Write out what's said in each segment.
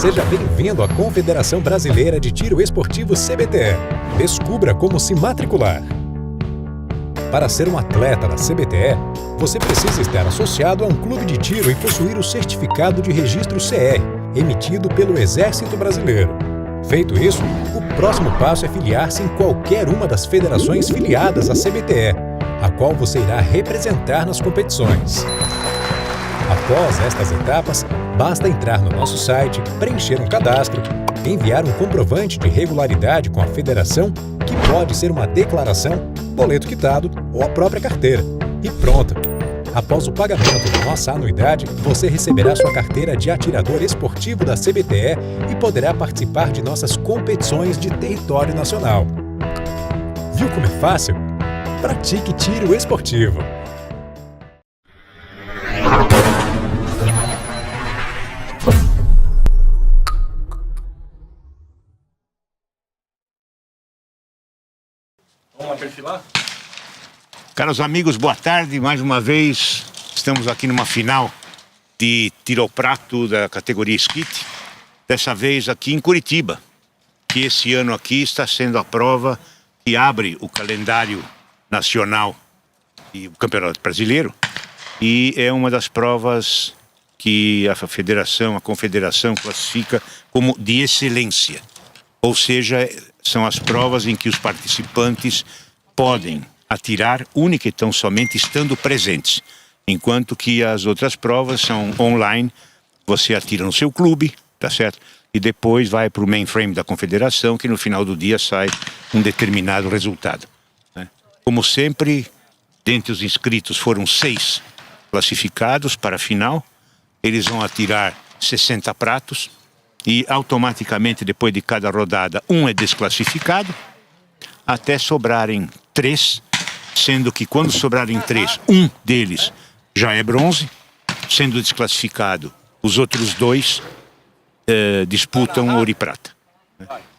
Seja bem-vindo à Confederação Brasileira de Tiro Esportivo CBTE. Descubra como se matricular. Para ser um atleta da CBTE, você precisa estar associado a um clube de tiro e possuir o certificado de registro CR, emitido pelo Exército Brasileiro. Feito isso, o próximo passo é filiar-se em qualquer uma das federações filiadas à CBTE, a qual você irá representar nas competições. Após estas etapas, basta entrar no nosso site, preencher um cadastro, enviar um comprovante de regularidade com a federação, que pode ser uma declaração, boleto quitado ou a própria carteira. E pronto! Após o pagamento da nossa anuidade, você receberá sua carteira de atirador esportivo da CBTE e poderá participar de nossas competições de território nacional. Viu como é fácil? Pratique tiro esportivo! Vamos perfilar? Caros amigos, boa tarde. Mais uma vez, estamos aqui numa final de tiro ao prato da categoria Skeet. Dessa vez aqui em Curitiba, que esse ano aqui está sendo a prova que abre o calendário nacional e o Campeonato Brasileiro. E é uma das provas que a confederação classifica como de excelência. Ou seja, são as provas em que os participantes podem atirar única e tão somente estando presentes. Enquanto que as outras provas são online, você atira no seu clube, tá certo? E depois vai para o mainframe da confederação, que no final do dia sai um determinado resultado, né? Como sempre, dentre os inscritos foram 6 classificados para a final. Eles vão atirar 60 pratos e automaticamente, depois de cada rodada, um é desclassificado, até sobrarem 3, sendo que quando sobrarem 3, um deles já é bronze, sendo desclassificado, os outros 2 disputam ouro e prata.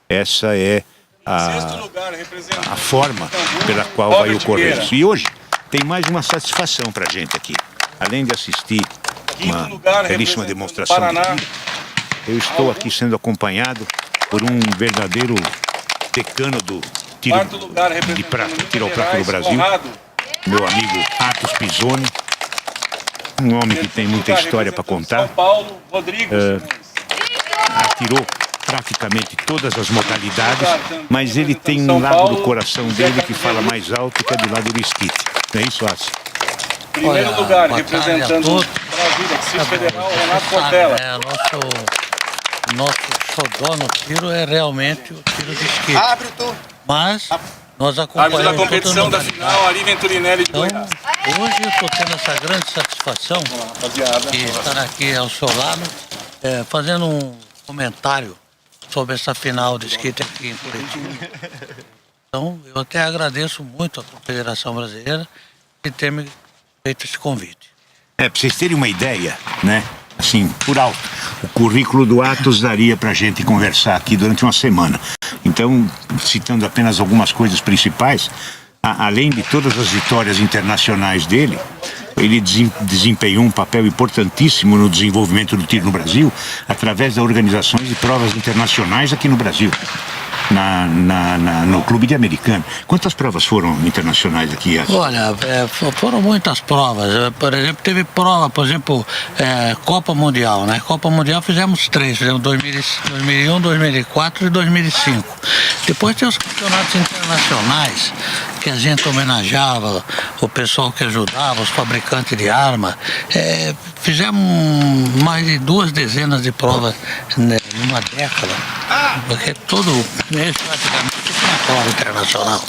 Essa é a forma pela qual vai ocorrer isso. E hoje tem mais uma satisfação para a gente aqui. Além de assistir uma belíssima demonstração de tiro, eu estou aqui sendo acompanhado por um verdadeiro decano do tiro de prata, tiro ao prato no Brasil, meu amigo Atos Pisoni, um homem que tem muita história para contar. Atirou praticamente todas as modalidades, mas ele tem um lado do coração dele que fala mais alto, que é do lado do Skeet. Não é isso, Atos? Primeiro lugar, representando Brasília, Distrito Federal, Renato Portela. Nosso xodó no tiro é realmente o tiro de Skeet. Mas nós acompanhamos a competição da final, Ari Venturinelli de Goiás. Hoje eu estou tendo essa grande satisfação de estar aqui ao seu lado, fazendo um comentário sobre essa final de Skeet aqui em Curitiba. Então, eu até agradeço muito à Confederação Brasileira de ter me feito esse convite. Para vocês terem uma ideia, né? Assim, por alto, o currículo do Atos daria para a gente conversar aqui durante uma semana. Então, citando apenas algumas coisas principais, além de todas as vitórias internacionais dele, ele desempenhou um papel importantíssimo no desenvolvimento do tiro no Brasil, através da organização de provas internacionais aqui no Brasil, no Clube de Americano. Quantas provas foram internacionais aqui? Olha, foram muitas provas. Por exemplo, teve prova, Copa Mundial, né? Copa Mundial fizemos 3, fizemos 2001, 2004 e 2005. Depois tem os campeonatos internacionais, que a gente homenageava o pessoal que ajudava, os fabricantes de arma. Fizemos mais de 2 dezenas de provas, né, numa década, porque todo mês praticamente tem uma prova internacional.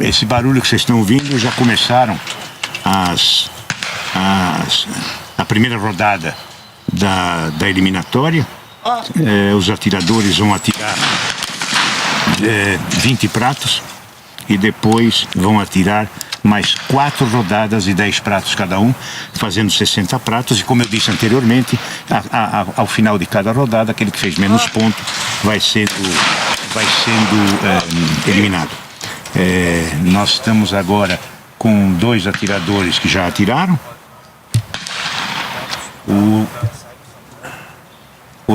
Esse barulho que vocês estão ouvindo, já começaram a primeira rodada da eliminatória. Os atiradores vão atirar 20 pratos e depois vão atirar mais 4 rodadas de 10 pratos cada um, fazendo 60 pratos. E como eu disse anteriormente, ao final de cada rodada, aquele que fez menos pontos vai sendo eliminado. Nós estamos agora com 2 atiradores que já atiraram.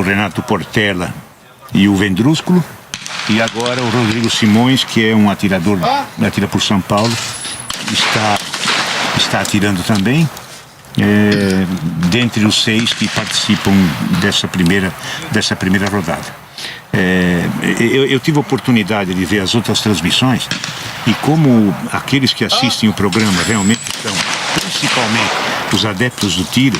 o Renato Portela e o Vendrúsculo. E agora o Rodrigo Simões, que é um atirador, atira por São Paulo, está atirando também, dentre os 6 que participam dessa primeira rodada. Eu tive a oportunidade de ver as outras transmissões e como aqueles que assistem o programa realmente são, principalmente os adeptos do tiro,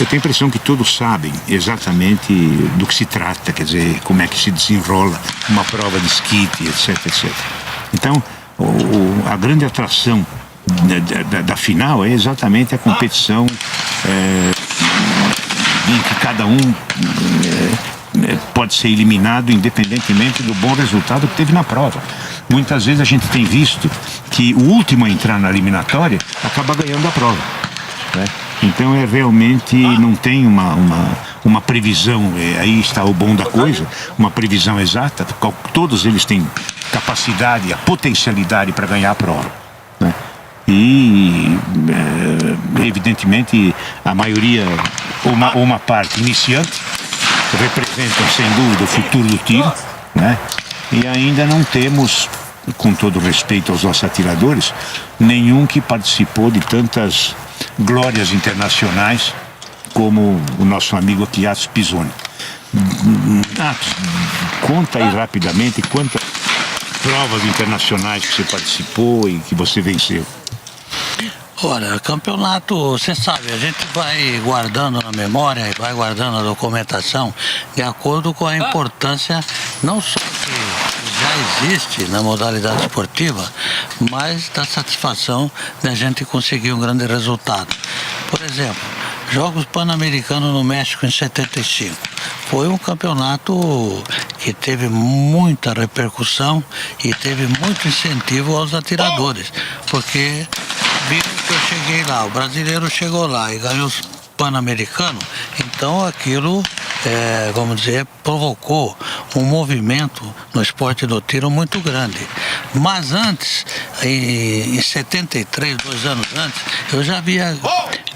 eu tenho a impressão que todos sabem exatamente do que se trata, quer dizer, como é que se desenrola uma prova de esquite, etc, etc. Então, a grande atração da final é exatamente a competição em que cada um pode ser eliminado independentemente do bom resultado que teve na prova. Muitas vezes a gente tem visto que o último a entrar na eliminatória acaba ganhando a prova, né? Então realmente não tem uma previsão, aí está o bom da coisa, uma previsão exata. Todos eles têm capacidade, a potencialidade para ganhar a prova, né? E evidentemente a maioria, uma parte iniciante, representam sem dúvida o futuro do tiro, né? E ainda não temos, com todo respeito aos nossos atiradores, nenhum que participou de tantas glórias internacionais como o nosso amigo aqui, Atos Pisoni. Atos, conta aí rapidamente quantas provas internacionais que você participou e que você venceu. Olha, campeonato, você sabe, a gente vai guardando na memória e vai guardando a documentação de acordo com a importância, não só que já existe na modalidade esportiva, mas da satisfação de a gente conseguir um grande resultado. Por exemplo, Jogos Pan-Americanos no México em 75. Foi um campeonato que teve muita repercussão e teve muito incentivo aos atiradores, porque viram que eu cheguei lá, o brasileiro chegou lá e ganhou os Pan-Americanos, então aquilo, vamos dizer, provocou um movimento no esporte do tiro muito grande. Mas antes, em 73, 2 anos antes, eu já havia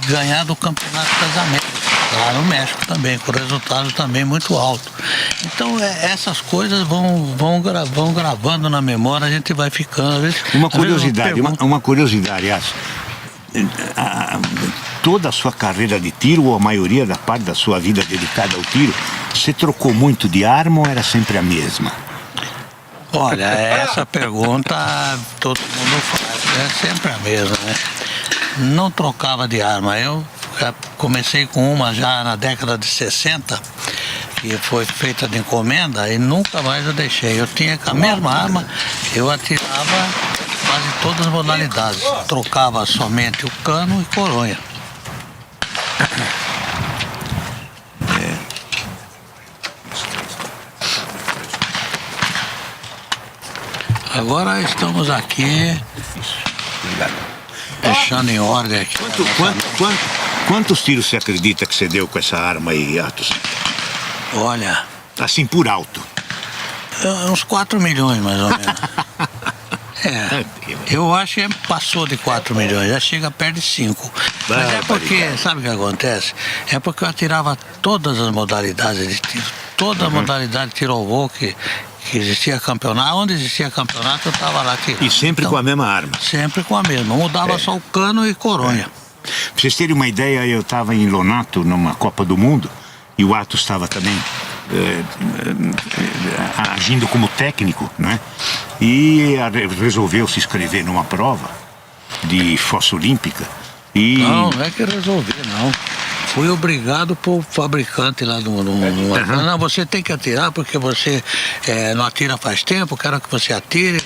ganhado o Campeonato das Américas, lá no México também, com resultado também muito alto. Então essas coisas vão gravando na memória, a gente vai ficando. Às vezes, uma curiosidade, aliás. Toda a sua carreira de tiro, ou a maioria da parte da sua vida dedicada ao tiro, você trocou muito de arma ou era sempre a mesma? Olha, essa pergunta todo mundo faz, é sempre a mesma, né? Não trocava de arma, eu comecei com uma já na década de 60, que foi feita de encomenda, e nunca mais eu deixei. Eu tinha com a mesma arma, eu atirava quase todas as modalidades, trocava somente o cano e coronha. Agora estamos aqui deixando em ordem aqui. Quantos tiros você acredita que você deu com essa arma aí, Atos? Olha, assim por alto. Uns 4 milhões mais ou menos. Eu acho que passou de 4 milhões, já chega perto de 5. Mas é porque, sabe o que acontece? É porque eu atirava todas as modalidades de tiro. Toda a modalidade de tiro ao voo que existia campeonato. Onde existia campeonato, eu estava lá tirando. E sempre então, com a mesma arma? Sempre com a mesma. Mudava só o cano e coronha. Pra vocês terem uma ideia, eu estava em Lonato, numa Copa do Mundo, e o Atos estava também agindo como técnico, né? E resolveu se inscrever numa prova de fossa olímpica. E... Não é que resolvi, não. Fui obrigado por fabricante lá do Não, você tem que atirar porque você não atira faz tempo, quero que você atire.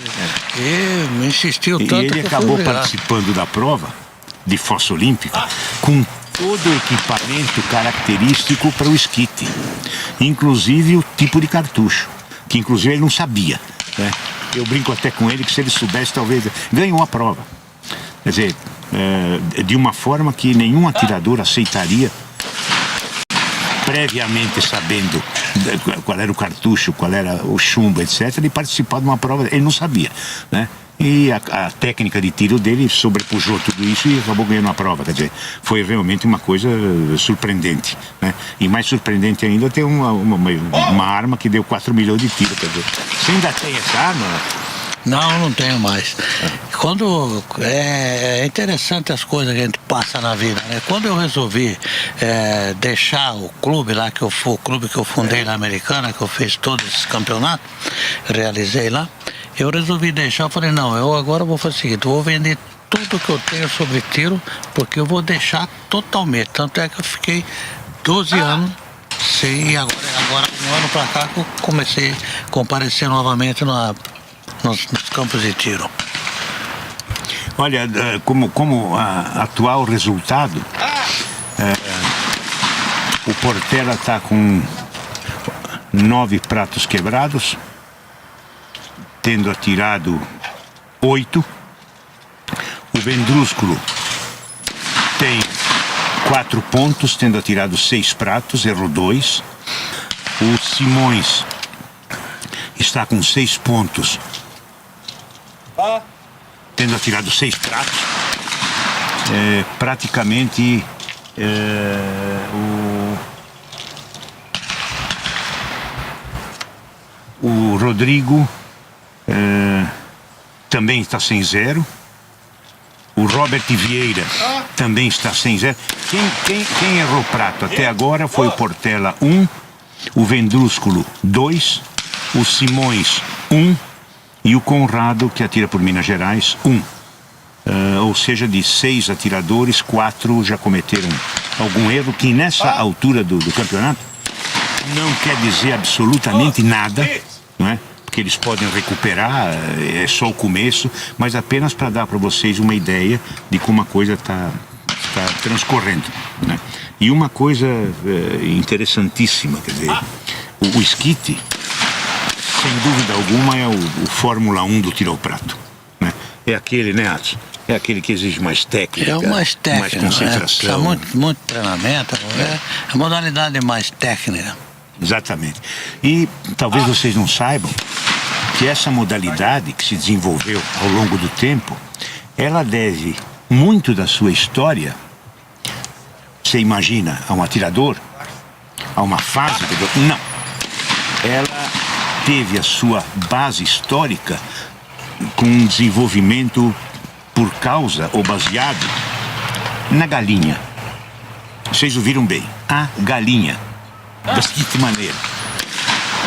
E me insistiu tanto. E ele acabou participando da prova de fossa olímpica com todo o equipamento característico para o esquite, inclusive o tipo de cartucho, que inclusive ele não sabia, né? Eu brinco até com ele que se ele soubesse, talvez ganhou a prova. Quer dizer, de uma forma que nenhum atirador aceitaria, previamente sabendo qual era o cartucho, qual era o chumbo, etc., ele participar de uma prova, ele não sabia, né? E a técnica de tiro dele sobrepujou tudo isso e acabou ganhando a prova. Quer dizer, foi realmente uma coisa surpreendente, né? E mais surpreendente ainda ter uma arma que deu 4 milhões de tiros. Quer dizer, você ainda tem essa arma? Não tenho mais. Quando é interessante as coisas que a gente passa na vida, né? Quando eu resolvi deixar o clube lá, o clube que eu fundei na Americana, que eu fiz todos esses campeonatos, realizei lá, eu resolvi deixar, eu falei, não, eu agora vou fazer o seguinte, eu vou vender tudo que eu tenho sobre tiro, porque eu vou deixar totalmente. Tanto é que eu fiquei 12 anos sem, e agora um ano pra cá que eu comecei a comparecer novamente nos campos de tiro. Olha, como atual resultado, o Portela está com 9 pratos quebrados, tendo atirado 8. O Vendrúsculo tem 4 pontos, tendo atirado 6 pratos, errou 2. O Simões está com 6 pontos, tendo atirado 6 pratos. Praticamente o Rodrigo também está sem 0. O Robert Vieira também está sem 0. Quem errou prato até agora foi o Portela 1, o Vendrúsculo 2, o Simões 1 e o Conrado, que atira por Minas Gerais, 1. Ou seja, de 6 atiradores, 4 já cometeram algum erro, que nessa altura do campeonato não quer dizer absolutamente nada, não é? Porque eles podem recuperar, é só o começo, mas apenas para dar para vocês uma ideia de como a coisa está transcorrendo, né? E uma coisa interessantíssima, quer dizer, o esquite, sem dúvida alguma, é o Fórmula 1 do tiro ao prato, né? É aquele, né, Adson? É aquele que exige mais técnica, mais concentração. Muito treinamento, é a modalidade mais técnica. Exatamente. E talvez vocês não saibam que essa modalidade que se desenvolveu ao longo do tempo, ela deve muito da sua história, você imagina, a um atirador, a uma fase, não. Ela teve a sua base histórica com um desenvolvimento por causa ou baseado na galinha. Vocês ouviram bem, a galinha. Da seguinte maneira,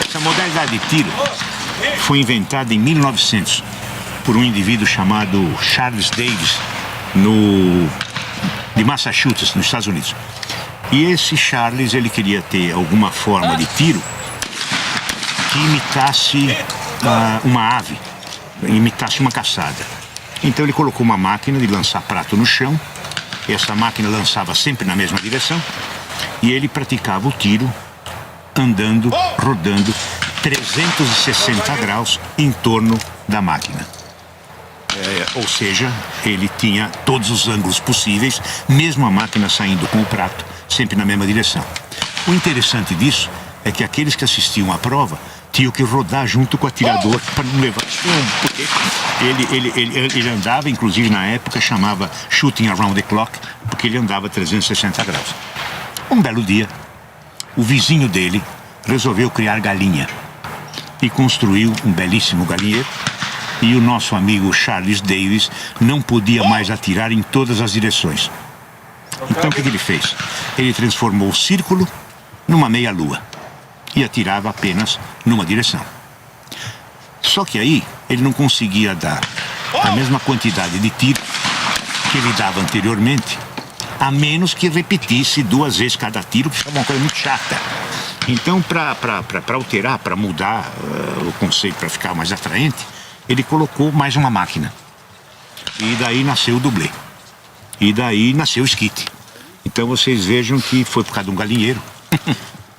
essa modalidade de tiro foi inventada em 1900 por um indivíduo chamado Charles Davis, de Massachusetts, nos Estados Unidos. E esse Charles, ele queria ter alguma forma de tiro que imitasse uma ave, imitasse uma caçada. Então ele colocou uma máquina de lançar prato no chão, essa máquina lançava sempre na mesma direção, e ele praticava o tiro andando, rodando 360 graus em torno da máquina. Ou seja, ele tinha todos os ângulos possíveis, mesmo a máquina saindo com o prato, sempre na mesma direção. O interessante disso é que aqueles que assistiam à prova tinham que rodar junto com o atirador para não levar chumbo, porque ele andava, inclusive na época chamava shooting around the clock, porque ele andava 360 graus. Um belo dia, o vizinho dele resolveu criar galinha e construiu um belíssimo galinheiro, e o nosso amigo Charles Davis não podia mais atirar em todas as direções. Então o que ele fez? Ele transformou o círculo numa meia-lua e atirava apenas numa direção. Só que aí ele não conseguia dar a mesma quantidade de tiro que ele dava anteriormente, a menos que repetisse 2 vezes cada tiro, que ficava uma coisa muito chata. Então, para alterar, para mudar o conceito, para ficar mais atraente, ele colocou mais uma máquina. E daí nasceu o dublê. E daí nasceu o esquite. Então vocês vejam que foi por causa de um galinheiro,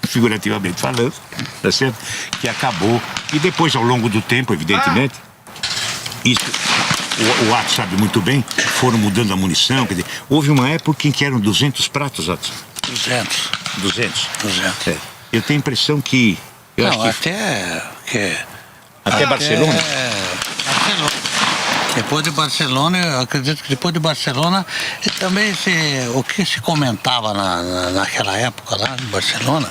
figurativamente falando, tá certo? Que acabou. E depois, ao longo do tempo, evidentemente, isso, o Adson sabe muito bem, foram mudando a munição. Quer dizer, houve uma época em que eram 200 pratos, Adson. 200. É. Eu tenho a impressão que... Até Barcelona? Barcelona. Depois de Barcelona, eu acredito que depois de Barcelona, e também o que se comentava naquela época lá em Barcelona,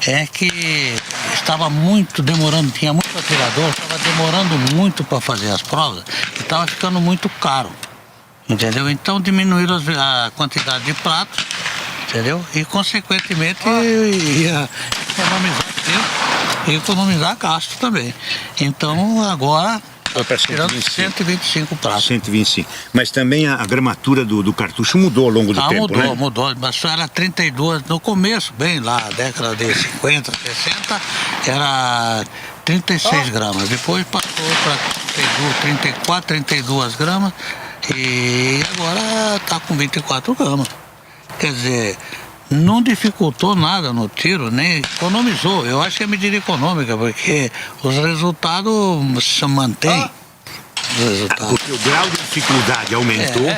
é que estava muito demorando, tinha muito atirador, estava demorando muito para fazer as provas, e estava ficando muito caro, entendeu? Então diminuíram a quantidade de pratos, entendeu? E consequentemente ia economizar tempo e economizar gasto também. Então agora Para tirando 125 pratos. 125. Mas também a gramatura do cartucho mudou ao longo do tempo, né? Mudou. Mas só era 32. No começo, bem lá, década de 50, 60, era 36 gramas. Depois passou para 34, 32 gramas. E agora está com 24 gramas. Quer dizer, não dificultou nada no tiro, nem economizou. Eu acho que é medida econômica, porque os resultados se mantêm. Porque o grau de dificuldade aumentou,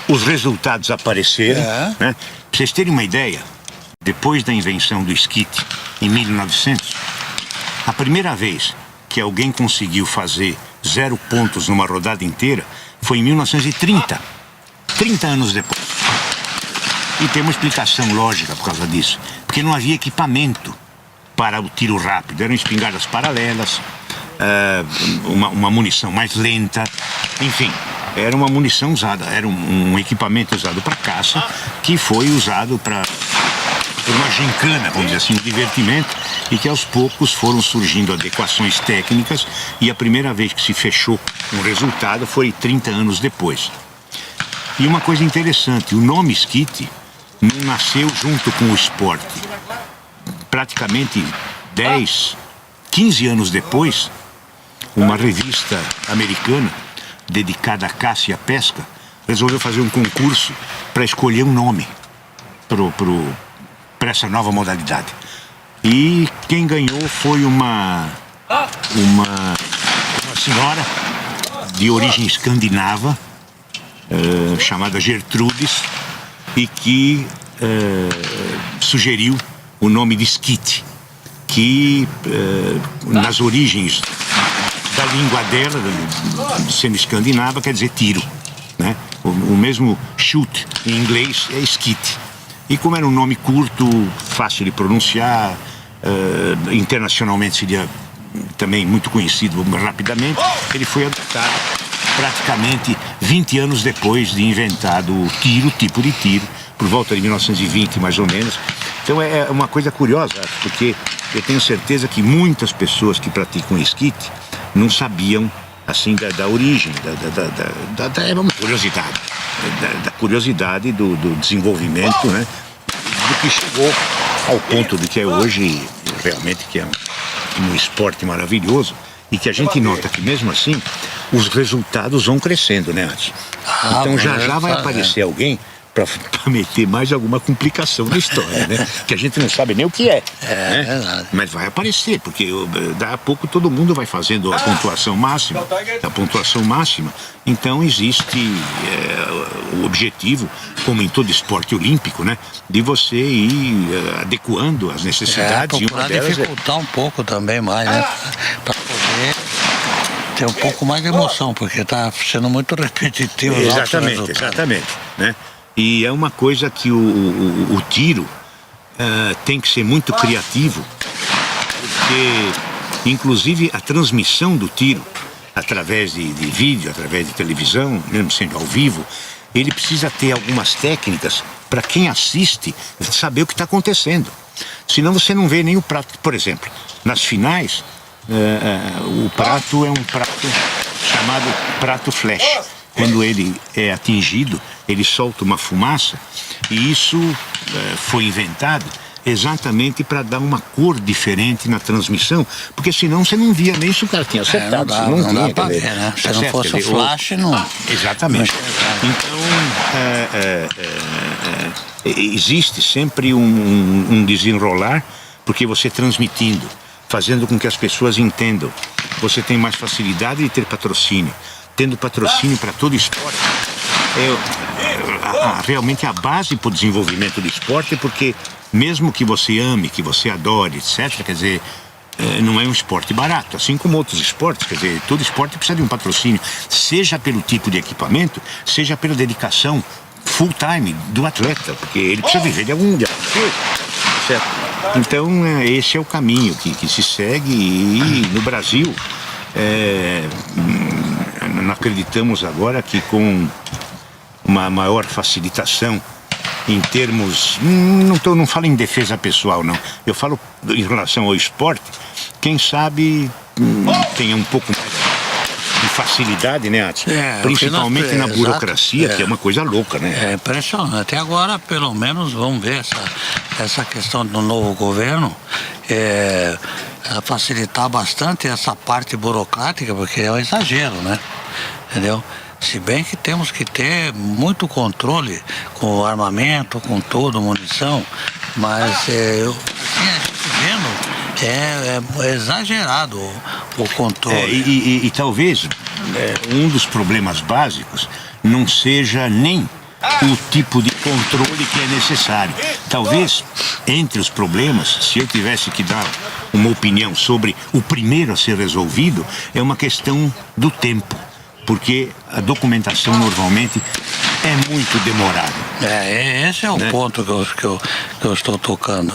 os resultados apareceram. Né? Para vocês terem uma ideia, depois da invenção do esquite, em 1900, a primeira vez que alguém conseguiu fazer 0 pontos numa rodada inteira foi em 1930, 30 anos depois. E tem uma explicação lógica por causa disso, porque não havia equipamento para o tiro rápido, eram espingardas paralelas, uma munição mais lenta, enfim, era uma munição usada, era um equipamento usado para caça, que foi usado para uma gincana, vamos dizer assim, um divertimento, e que aos poucos foram surgindo adequações técnicas, e a primeira vez que se fechou um resultado foi 30 anos depois. E uma coisa interessante, o nome esquite não nasceu junto com o esporte. Praticamente 10, 15 anos depois, uma revista americana dedicada à caça e à pesca resolveu fazer um concurso para escolher um nome para essa nova modalidade. E quem ganhou foi uma senhora de origem escandinava, chamada Gertrudes, e que sugeriu o nome de esquite, que nas origens da língua dela, sendo escandinava, quer dizer tiro, né? O mesmo shoot em inglês é esquite. E como era um nome curto, fácil de pronunciar, internacionalmente seria também muito conhecido rapidamente, ele foi adotado praticamente 20 anos depois de inventado o tiro, tipo de tiro, por volta de 1920 mais ou menos. Então é uma coisa curiosa, porque eu tenho certeza que muitas pessoas que praticam esquite não sabiam assim da origem, da curiosidade do desenvolvimento, né? Do que chegou ao ponto de que é hoje realmente que é um esporte maravilhoso, e que a gente nota que mesmo assim os resultados vão crescendo, né, Adson? Então já vai aparecer alguém para meter mais alguma complicação na história, né? Que a gente não sabe nem o que é, né? Verdade. Mas vai aparecer, porque daqui a pouco todo mundo vai fazendo a pontuação máxima, então existe o objetivo, como em todo esporte olímpico, né? De você ir adequando as necessidades, e uma delas dificultar um pouco também mais, né? Para poder ter um pouco mais de emoção, porque está sendo muito repetitivo. Exatamente, né? E é uma coisa que o tiro tem que ser muito criativo, porque inclusive a transmissão do tiro através de vídeo, através de televisão, mesmo sendo ao vivo, ele precisa ter algumas técnicas para quem assiste saber o que está acontecendo. Senão você não vê nem o prato. Por exemplo, nas finais, o prato é um prato chamado prato flash. Quando ele é atingido, ele solta uma fumaça, e isso foi inventado exatamente para dar uma cor diferente na transmissão, porque senão você não via nem se o cara tinha acertado. Não dá pra ver, né? Se não fosse o flash, não... Exatamente. Então, existe sempre um desenrolar, porque você transmitindo, fazendo com que as pessoas entendam, você tem mais facilidade de ter patrocínio. Tendo patrocínio para todo esporte, realmente a base para o desenvolvimento do esporte, porque mesmo que você ame, que você adore, etc., quer dizer, não é um esporte barato, assim como outros esportes. Quer dizer, todo esporte precisa de um patrocínio, seja pelo tipo de equipamento, seja pela dedicação full time do atleta, porque ele precisa viver de alguma coisa, certo? Então esse é o caminho que se segue, e no Brasil nós acreditamos agora que com uma maior facilitação em termos, não falo em defesa pessoal, não, eu falo em relação ao esporte, quem sabe tenha um pouco mais de facilidade, né, Adson? Principalmente na burocracia, que é uma coisa louca, né? É impressionante. Até agora, pelo menos, vamos ver essa questão do novo governo, facilitar bastante essa parte burocrática, porque é um exagero, né? Entendeu? Se bem que temos que ter muito controle com o armamento, com toda a munição, mas assim, a gente vendo, é exagerado o controle. E talvez um dos problemas básicos não seja nem o tipo de controle que é necessário. Talvez, entre os problemas, se eu tivesse que dar uma opinião sobre o primeiro a ser resolvido, é uma questão do tempo. Porque a documentação normalmente é muito demorada. Esse é o ponto que eu estou tocando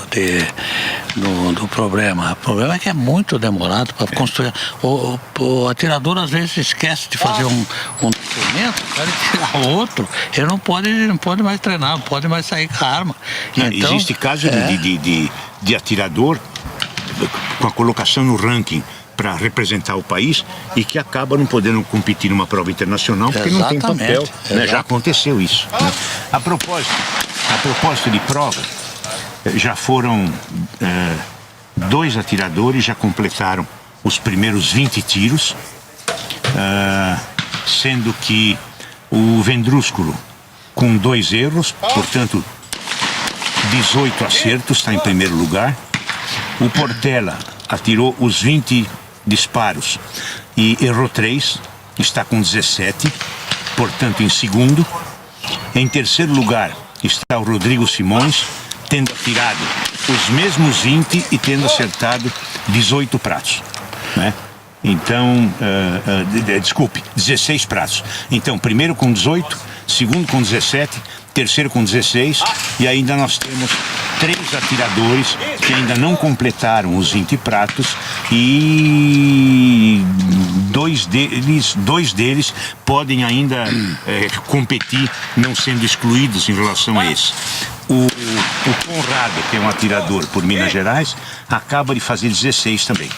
do problema. O problema é que é muito demorado para construir. O atirador às vezes esquece de fazer um documento, para ele tirar outro, ele não pode mais treinar, não pode mais sair com a arma. Então, existe caso de atirador com a colocação no ranking para representar o país e que acaba não podendo competir numa prova internacional porque não tem papel, né? Já aconteceu isso, né? A propósito de prova, já foram 2 atiradores, já completaram os primeiros 20 tiros, sendo que o Vendrúsculo com 2 erros, portanto 18 acertos, está em primeiro lugar. O Portela atirou os 20 disparos e errou 3, está com 17, portanto em segundo. Em terceiro lugar está o Rodrigo Simões, tendo atirado os mesmos 20 e tendo acertado 18 pratos, né? Então, desculpe, 16 pratos. Então, primeiro com 18, segundo com 17, terceiro com 16, e ainda nós temos 3 atiradores que ainda não completaram os 20 pratos, e dois deles podem ainda competir, não sendo excluídos em relação a esse. O Conrado, que é um atirador por Minas Gerais, acaba de fazer 16 também.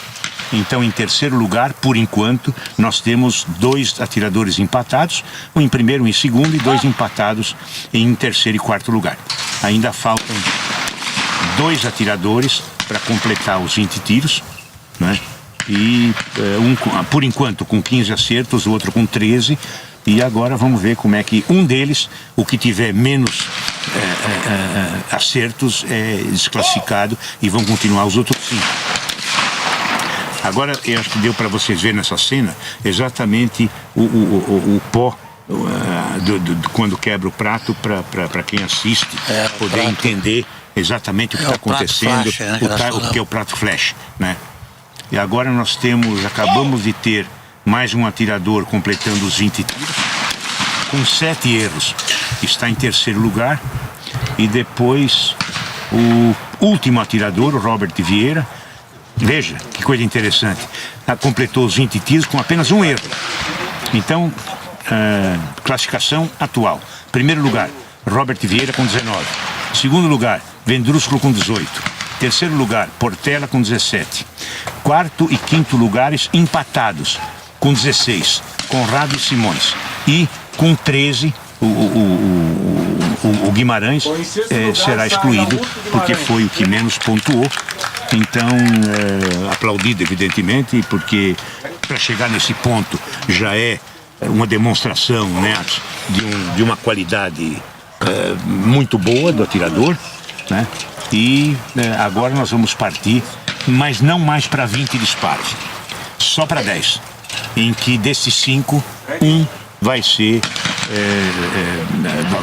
Então, em terceiro lugar, por enquanto, nós temos 2 atiradores empatados, um em primeiro, um em segundo, e 2 empatados em terceiro e quarto lugar. Ainda faltam 2 atiradores para completar os 20 tiros, né? E por enquanto com 15 acertos, o outro com 13, e agora vamos ver como é que um deles, o que tiver menos acertos, é desclassificado, e vão continuar os outros 5. Agora, eu acho que deu para vocês verem nessa cena exatamente o pó quando quebra o prato, para quem assiste poder entender exatamente o que está acontecendo, o que é o prato flash, né? E agora nós acabamos de ter mais um atirador completando os 20 tiros, com 7 erros, está em terceiro lugar, e depois o último atirador, o Robert Vieira, veja que coisa interessante, completou os 20 tiros com apenas um erro. Então, classificação atual: primeiro lugar, Robert Vieira com 19, segundo lugar, Vendrúsculo com 18, terceiro lugar, Portela com 17, quarto e quinto lugares empatados com 16, Conrado e Simões, e com 13 o Guimarães será excluído porque foi o que menos pontuou. Então, aplaudido evidentemente, porque para chegar nesse ponto já é uma demonstração, né, de uma qualidade muito boa do atirador, né? E agora nós vamos partir, mas não mais para 20 disparos, só para 10, em que desses 5, um vai ser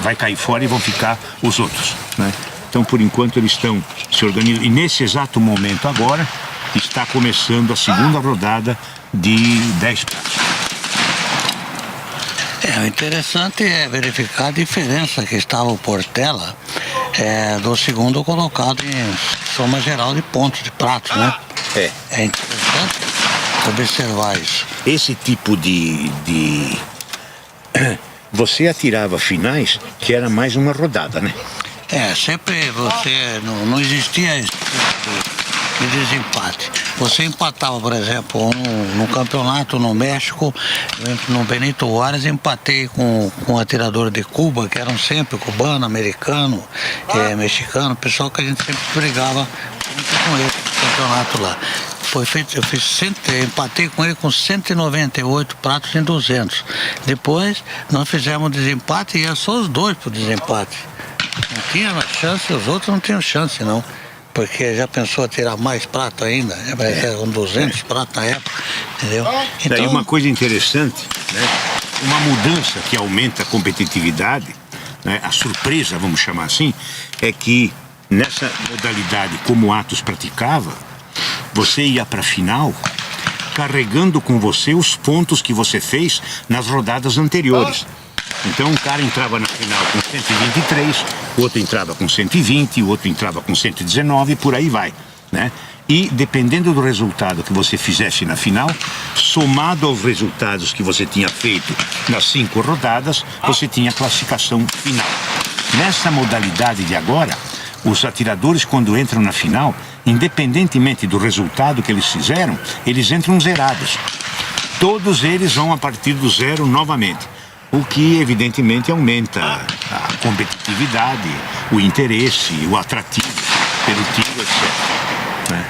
vai cair fora e vão ficar os outros, né? Então, por enquanto, eles estão se organizando, e nesse exato momento agora está começando a segunda rodada de 10 pratos. O interessante é verificar a diferença que estava o Portela do segundo colocado em soma geral de pontos de pratos, né? É interessante observar isso. Esse tipo de você atirava finais que era mais uma rodada, né? Sempre você não existia esse tipo de desempate. Você empatava, por exemplo, no campeonato no México, no Benito Juárez, empatei com um atirador de Cuba, que eram sempre cubano, americano, mexicano, pessoal que a gente sempre brigava junto com ele no campeonato lá. Foi feito, empatei com ele com 198 pratos em 200. Depois nós fizemos desempate e ia só os dois pro desempate. Não tinha mais chance, os outros não tinham chance não. Porque já pensou a tirar mais prato ainda, eram 200 pratos na época, entendeu? Então, daí uma coisa interessante, né? Uma mudança que aumenta a competitividade, né? A surpresa, vamos chamar assim, é que nessa modalidade, como o Atos praticava, você ia para a final carregando com você os pontos que você fez nas rodadas anteriores. Então um cara entrava na final com 123, o outro entrava com 120, o outro entrava com 119 e por aí vai, né? E dependendo do resultado que você fizesse na final, somado aos resultados que você tinha feito nas 5 rodadas, você tinha a classificação final. Nessa modalidade de agora, os atiradores quando entram na final, independentemente do resultado que eles fizeram, eles entram zerados. Todos eles vão a partir do zero novamente. O que evidentemente aumenta a competitividade, o interesse, o atrativo pelo tiro, etc. Né?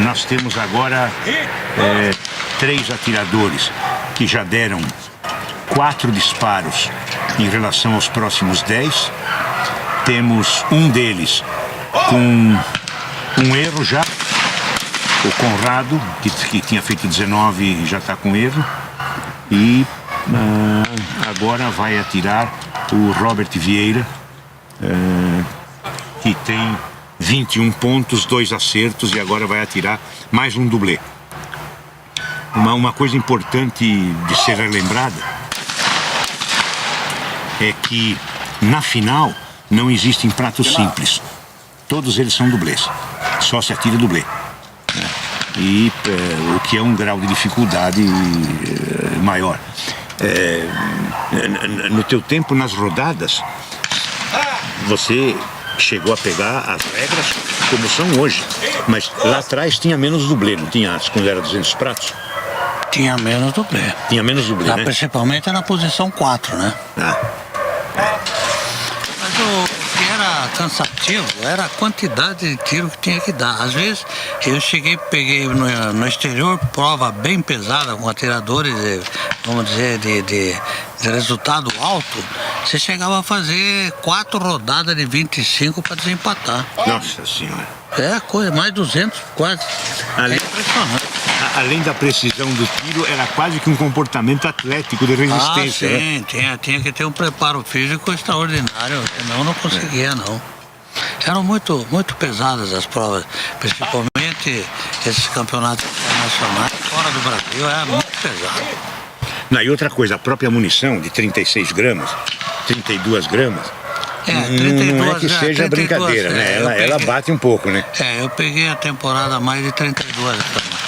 Nós temos agora 3 atiradores que já deram 4 disparos em relação aos próximos 10. Temos um deles com um erro já, o Conrado, que tinha feito 19 e já está com erro. E agora vai atirar o Robert Vieira, que tem 21 pontos, 2 acertos e agora vai atirar mais um dublê. Uma coisa importante de ser lembrada é que na final não existem pratos simples, todos eles são dublês, só se atira dublê. E o que é um grau de dificuldade maior. No teu tempo nas rodadas, você chegou a pegar as regras como são hoje, mas lá atrás tinha menos dublê, não tinha antes, quando era 200 pratos? Tinha menos dublê. Tinha menos dublê, né? Principalmente na posição 4, né? Mas o que era cansativo era a quantidade de tiro que tinha que dar. Às vezes eu peguei no exterior prova bem pesada com atiradores, vamos dizer, de resultado alto. Você chegava a fazer 4 rodadas de 25 para desempatar. Nossa Senhora. Coisa, mais 200 quase. Impressionante. Além da precisão do tiro, era quase que um comportamento atlético de resistência. Sim, né? Tinha que ter um preparo físico extraordinário, senão não conseguia, não. Eram muito pesadas as provas, principalmente esses campeonatos internacionais, fora do Brasil, era muito pesado. E outra coisa, a própria munição de 36 gramas, 32 gramas, 32, não é que seja 32, brincadeira, né? Ela bate um pouco, né? Eu peguei a temporada mais de 32 gramas.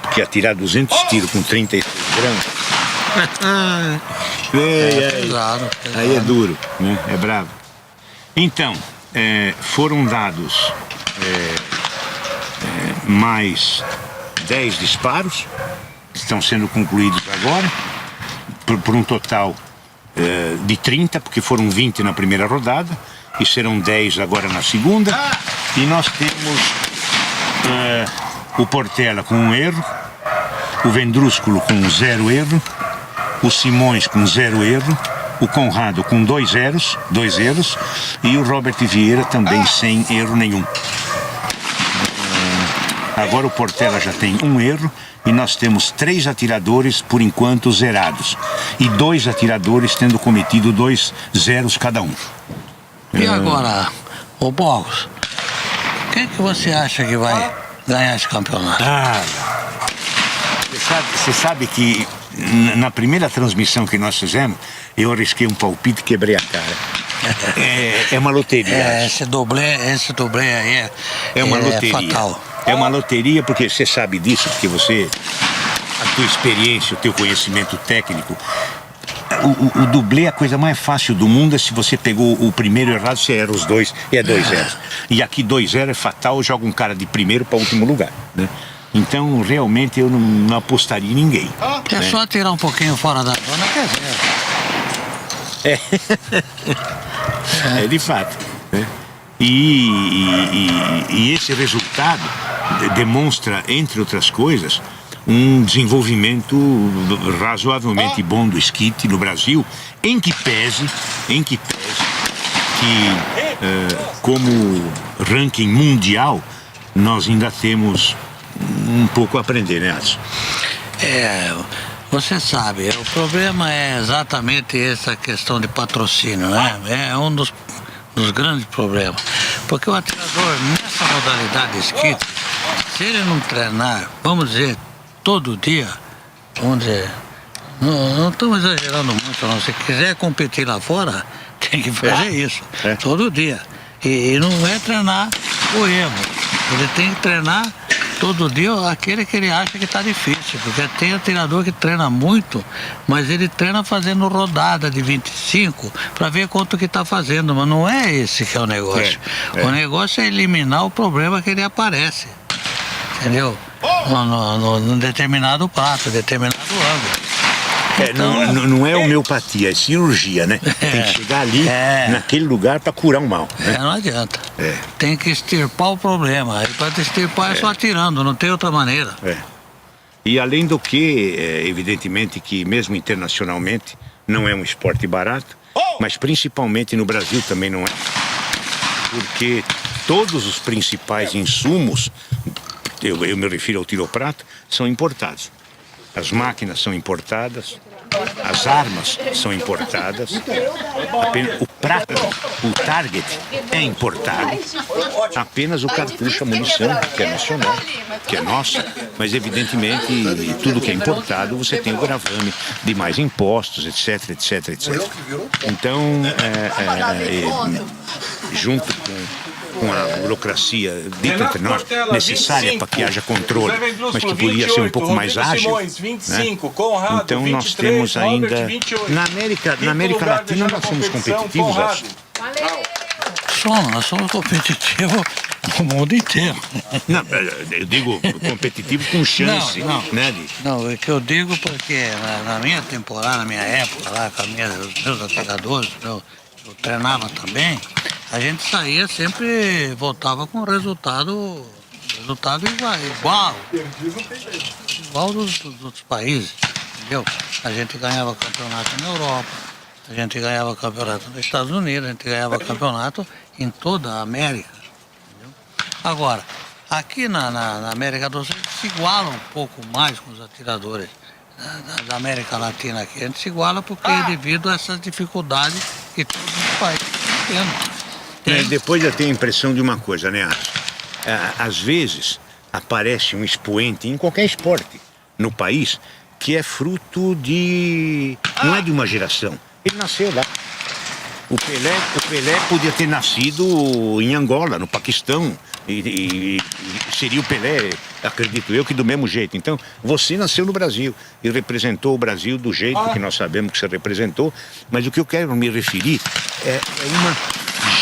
Porque atirar 200 tiros com 36 gramas... pesado. Aí é duro, né? É bravo. Então, foram dados mais 10 disparos, que estão sendo concluídos agora, por um total de 30, porque foram 20 na primeira rodada, e serão 10 agora na segunda. E nós temos o Portela com 1 erro, o Vendrúsculo com 0 erro, o Simões com 0 erro, o Conrado com 2 erros, e o Robert Vieira também sem erro nenhum. Agora o Portela já tem 1 erro e nós temos 3 atiradores por enquanto zerados e 2 atiradores tendo cometido 2 zeros cada um. E agora, ô Borges, Quem que você acha que vai ganhar esse campeonato? Você sabe que na primeira transmissão que nós fizemos, eu arrisquei um palpite e quebrei a cara. É uma loteria. Esse dublê aí é uma loteria. Fatal. É uma loteria porque você sabe disso, porque a tua experiência, o teu conhecimento técnico. O dublê é a coisa mais fácil do mundo. É se você pegou o primeiro errado, você erra os dois e é 2-0. E aqui 2-0 é fatal, joga um cara de primeiro para último lugar, né? Então, realmente, eu não apostaria em ninguém. É só tirar um pouquinho fora da zona, quer dizer. É de fato, né? E esse resultado demonstra, entre outras coisas, um desenvolvimento razoavelmente bom do esquite no Brasil, em que pese que como ranking mundial nós ainda temos um pouco a aprender, né, Adson? Você sabe, o problema é exatamente essa questão de patrocínio, né? É um dos grandes problemas. Porque o atirador, nessa modalidade de esquite, se ele não treinar, vamos dizer, todo dia, vamos dizer, não estamos exagerando muito, não. Se quiser competir lá fora, tem que fazer isso, todo dia. E não é treinar o erro, ele tem que treinar todo dia aquele que ele acha que está difícil, porque tem atirador que treina muito, mas ele treina fazendo rodada de 25 para ver quanto que está fazendo, mas não é esse que é o negócio. O negócio é eliminar o problema que ele aparece, entendeu? Num determinado prato, determinado ângulo. Então, não é homeopatia, é cirurgia, né? Tem que chegar ali, naquele lugar, para curar o mal, né? Não adianta. Tem que extirpar o problema. E para extirpar é só atirando, não tem outra maneira. E além do que, evidentemente que mesmo internacionalmente não é um esporte barato, mas principalmente no Brasil também não é. Porque todos os principais insumos, eu me refiro ao tiro-prato, são importados. As máquinas são importadas, as armas são importadas, o prato, o target é importado, apenas o cartucho, a munição, que é nacional, que é nossa, mas evidentemente tudo que é importado você tem o gravame de mais impostos, etc, etc, etc. Então, junto com a burocracia dita entre nós, necessária para que haja controle, mas que poderia ser um pouco mais ágil, né? Então nós temos ainda, na América Latina nós somos competitivos, nós somos competitivos no mundo inteiro. Não, eu digo competitivo com chance, né? Não, é que eu digo porque na minha temporada, na minha época lá, com os meus atiradores, eu treinava também. A gente saía sempre, voltava com resultado igual dos outros países, entendeu? A gente ganhava campeonato na Europa, a gente ganhava campeonato nos Estados Unidos, a gente ganhava campeonato em toda a América, entendeu? Agora, aqui na América do Sul, a gente se iguala um pouco mais com os atiradores da América Latina aqui. A gente se iguala porque devido a essas dificuldades que todos os países estão tendo. Depois eu tenho a impressão de uma coisa, né, Adson? Às vezes aparece um expoente em qualquer esporte no país que é fruto de... não é de uma geração, ele nasceu lá. O Pelé podia ter nascido em Angola, no Paquistão, e seria o Pelé, acredito eu, que do mesmo jeito. Então, você nasceu no Brasil e representou o Brasil do jeito que nós sabemos que você representou, mas o que eu quero me referir é uma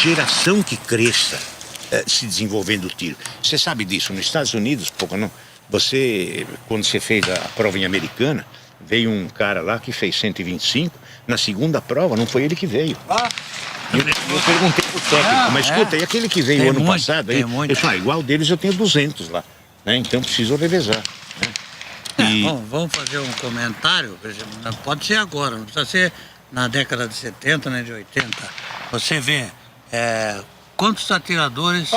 geração que cresça se desenvolvendo o tiro. Você sabe disso, nos Estados Unidos, pouco não. Quando você fez a prova em Americana, veio um cara lá que fez 125, na segunda prova não foi ele que veio. Eu perguntei pro técnico, mas escuta, e aquele que veio ano passado? Aí, eu falei, igual deles eu tenho 200 lá, né? Então preciso revezar. Né? Vamos fazer um comentário, por exemplo, pode ser agora, não precisa ser na década de 70, nem de 80. Você vê quantos atiradores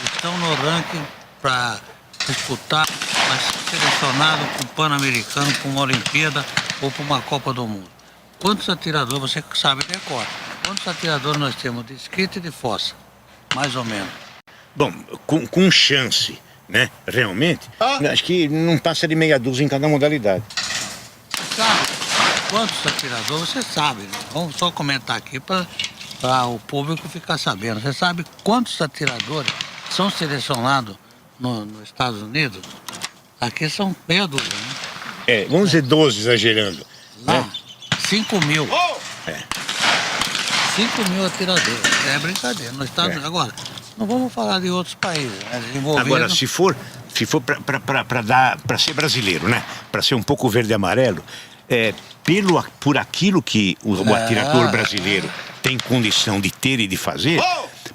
estão no ranking para disputar, para ser selecionado para um Pan-Americano, para uma Olimpíada ou para uma Copa do Mundo. Quantos atiradores, você sabe de cor, quantos atiradores nós temos de esquite e de fossa, mais ou menos? Bom, com chance, né? Realmente, acho que não passa de meia dúzia em cada modalidade. Sabe quantos atiradores? Você sabe, né? Vamos só comentar aqui para o público ficar sabendo. Você sabe quantos atiradores são selecionados nos Estados Unidos? Aqui são meia dúzia, né? Vamos dizer 12 exagerando. Lá, 5 mil. 5 mil atiradores. É brincadeira. Nos Estados Unidos. Agora, não vamos falar de outros países, né? Agora, se for para ser brasileiro, né? Para ser um pouco verde e amarelo, por aquilo que o atirador brasileiro tem condição de ter e de fazer,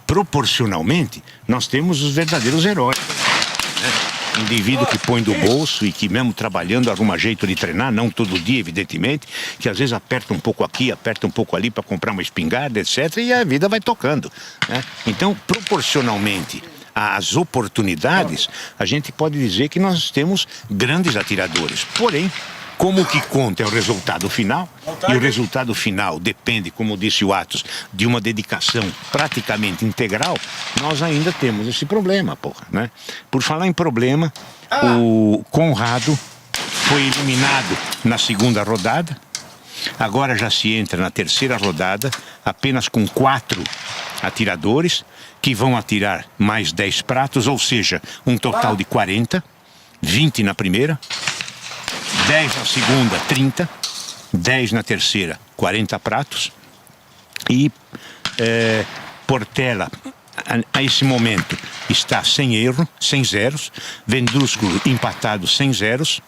proporcionalmente, nós temos os verdadeiros heróis. Né? Indivíduo que põe do bolso e que mesmo trabalhando arruma jeito de treinar, não todo dia, evidentemente, que às vezes aperta um pouco aqui, aperta um pouco ali para comprar uma espingarda, etc. E a vida vai tocando. Né? Então, proporcionalmente às oportunidades, a gente pode dizer que nós temos grandes atiradores. Porém, como o que conta é o resultado final, e o resultado final depende, como disse o Atos, de uma dedicação praticamente integral, nós ainda temos esse problema, né? Por falar em problema, o Conrado foi eliminado na segunda rodada, agora já se entra na terceira rodada, apenas com 4 atiradores, que vão atirar mais 10 pratos, ou seja, um total de 40, 20 na primeira, 10 na segunda, 30, 10 na terceira, 40 pratos. E Portela, a esse momento, está sem erro, sem zeros. Vendrúsculo empatado sem zeros.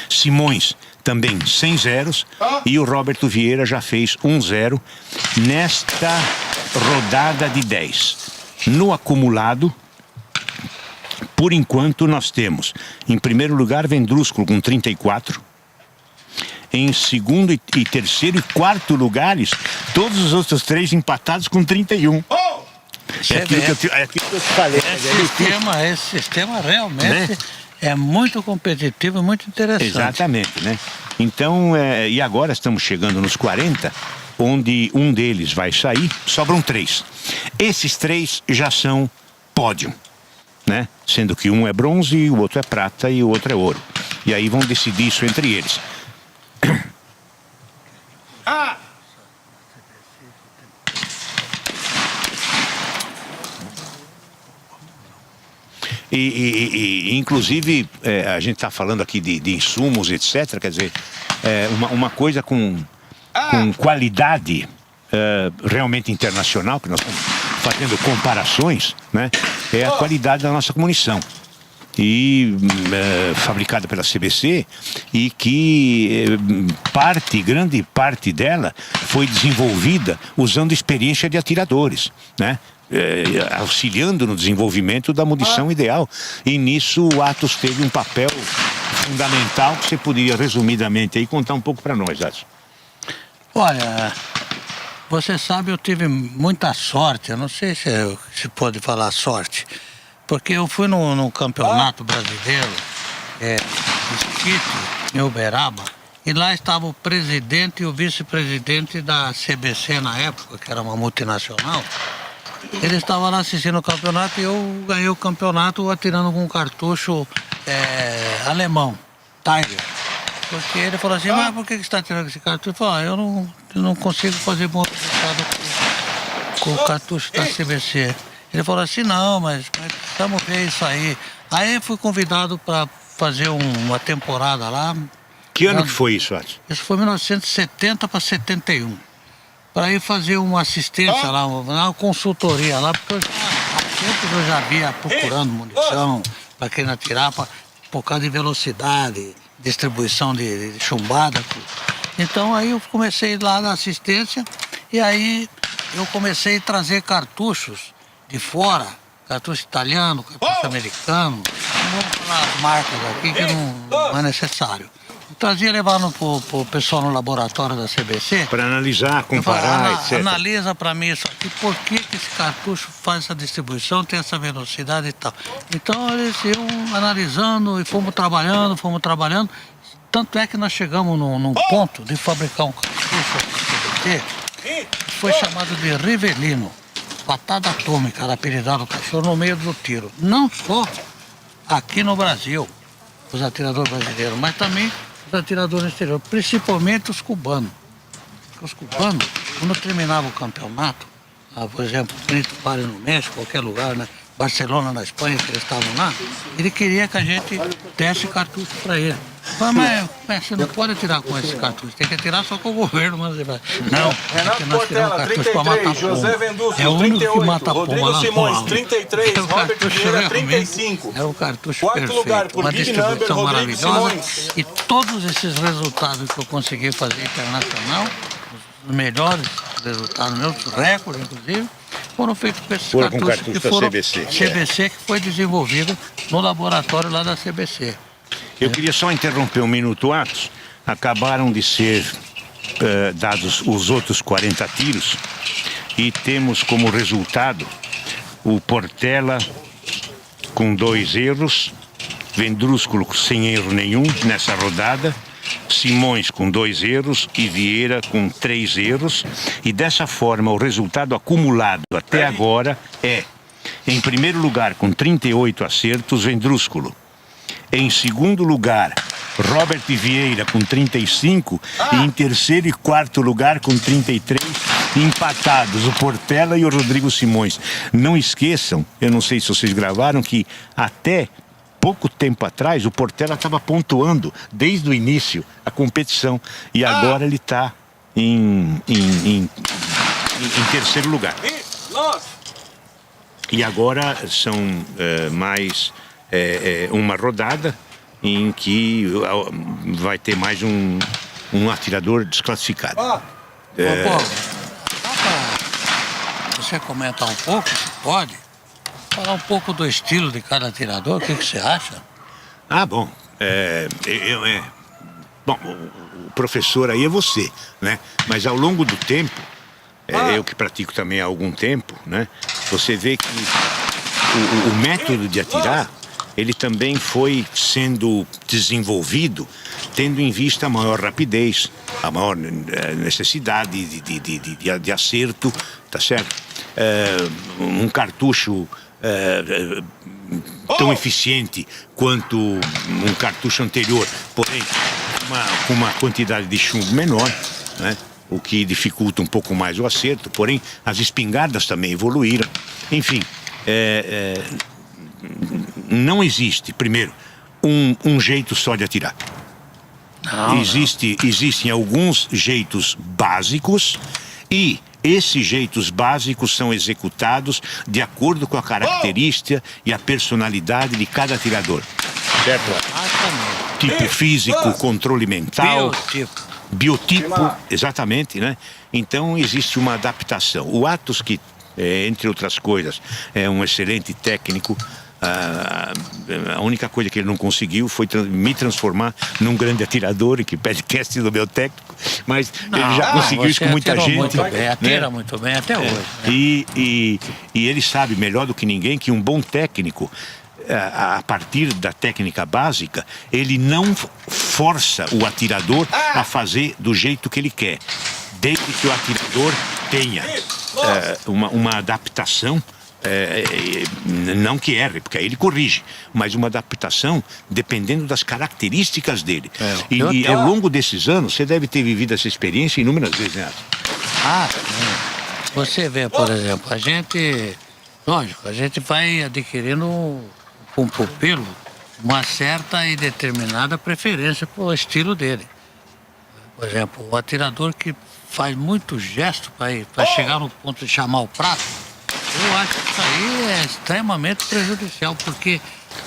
Simões também sem zeros. E o Roberto Vieira já fez 1-0 nesta rodada de 10. No acumulado, por enquanto, nós temos, em primeiro lugar, Vendrúsculo com 34. Em segundo e terceiro e quarto lugares, todos os outros 3 empatados com 31. É aquilo que eu te falei. Esse sistema realmente é muito competitivo e muito interessante. Exatamente, né? Então, e agora estamos chegando nos 40, onde um deles vai sair, sobram 3. Esses 3 já são pódio. Né? Sendo que um é bronze, o outro é prata e o outro é ouro. E aí vão decidir isso entre eles. Inclusive, a gente está falando aqui de insumos, etc. Quer dizer, uma coisa com qualidade realmente internacional, que nós estamos fazendo comparações, né? É a qualidade da nossa munição. E fabricada pela CBC, e que grande parte dela foi desenvolvida usando experiência de atiradores, né? Auxiliando no desenvolvimento da munição ideal. E nisso o Atos teve um papel fundamental, que você poderia resumidamente aí contar um pouco para nós, Atos. Olha, você sabe, eu tive muita sorte, eu não sei se pode falar sorte, porque eu fui num campeonato brasileiro, em Uberaba, e lá estava o presidente e o vice-presidente da CBC na época, que era uma multinacional. Ele estava lá assistindo o campeonato e eu ganhei o campeonato atirando com um cartucho alemão, Tiger. Porque ele falou assim, mas por que você está tirando esse cartucho? Eu falei, eu não consigo fazer bom resultado com o cartucho da CBC. Ele falou assim, não, mas precisamos ver isso aí. Aí eu fui convidado para fazer uma temporada lá. Que ano que foi isso, Atos? Isso foi 1970 para 71. Para ir fazer uma assistência lá, uma consultoria lá, porque há tempos eu já via procurando munição para quem não atirar, por causa de velocidade, distribuição de chumbada. Então aí eu comecei lá na assistência e aí eu comecei a trazer cartuchos de fora, cartucho italiano, cartucho americano. Não vamos falar as marcas aqui que não é necessário. Eu trazia levando pro pessoal no laboratório da CBC. Para analisar, comparar, etc. Analisa para mim isso aqui, por que esse cartucho faz essa distribuição, tem essa velocidade e tal. Então eles iam analisando e fomos trabalhando. Tanto é que nós chegamos num ponto de fabricar um cartucho da CBC que foi chamado de Rivelino. patada atômica, era apelidado o cachorro no meio do tiro. Não só aqui no Brasil, os atiradores brasileiros, mas também os atiradores no exterior, principalmente os cubanos. Os cubanos, quando terminava o campeonato, por exemplo, Benito Juárez no México, qualquer lugar, né? Barcelona na Espanha, que eles estavam lá, ele queria que a gente desse cartucho para ele. Falei, mas você não pode atirar com esse cartucho, tem que atirar só com o governo. Mas ele vai, não, Renato nós tiramos cartucho para matar José Vendusco, é o único 38, que mata Rodrigo pomba lá Simões, fora. 33, É o Robert cartucho Vieira, realmente 35. É o cartucho Quarto perfeito, lugar por uma Big distribuição Number, Rodrigo maravilhosa. Simões. E todos esses resultados que eu consegui fazer internacional, os melhores resultados meus, recordes inclusive, foram feitos com esses cartuchos que foram CBC, que foi desenvolvido no laboratório lá da CBC. Eu queria só interromper um minuto, Atos. Acabaram de ser dados os outros 40 tiros e temos como resultado o Portela com 2 erros, Vendrúsculo sem erro nenhum nessa rodada, Simões com 2 erros e Vieira com 3 erros. E dessa forma o resultado acumulado até agora é, em primeiro lugar com 38 acertos, Vendrúsculo. Em segundo lugar, Robert Vieira com 35 e em terceiro e quarto lugar com 33, empatados o Portela e o Rodrigo Simões. Não esqueçam, eu não sei se vocês gravaram, que até pouco tempo atrás o Portela estava pontuando desde o início a competição e agora ele está em terceiro lugar. E agora são mais uma rodada em que vai ter mais um atirador desclassificado. Dá pra você comentar um pouco, se pode? Falar um pouco do estilo de cada atirador, o que você acha? Bom, bom, o professor aí é você, né? Mas ao longo do tempo, eu que pratico também há algum tempo, né? Você vê que o método de atirar, ele também foi sendo desenvolvido tendo em vista a maior rapidez, a maior necessidade de acerto, tá certo? Um cartucho tão eficiente quanto um cartucho anterior, porém com uma quantidade de chumbo menor, né? O que dificulta um pouco mais o acerto, porém as espingardas também evoluíram. Enfim, não existe, primeiro, um jeito só de atirar. Existem alguns jeitos básicos e esses jeitos básicos são executados de acordo com a característica e a personalidade de cada atirador. Certo? Tipo físico, controle mental, biotipo, exatamente, né? Então existe uma adaptação. O Atos, que entre outras coisas é um excelente técnico, a única coisa que ele não conseguiu foi me transformar num grande atirador, que pede cast do meu técnico, mas ele já conseguiu isso com muita gente. Muito bem, atira muito bem até hoje. Né? E ele sabe melhor do que ninguém que um bom técnico, a partir da técnica básica, ele não força o atirador a fazer do jeito que ele quer, desde que o atirador tenha uma adaptação. Não que erre, porque aí ele corrige, mas uma adaptação dependendo das características dele. E ao longo desses anos, você deve ter vivido essa experiência inúmeras vezes, né? Você vê, por exemplo, a gente vai adquirindo com o pupilo uma certa e determinada preferência pelo estilo dele. Por exemplo, o atirador que faz muito gesto para chegar no ponto de chamar o prato, eu acho que isso aí é extremamente prejudicial, porque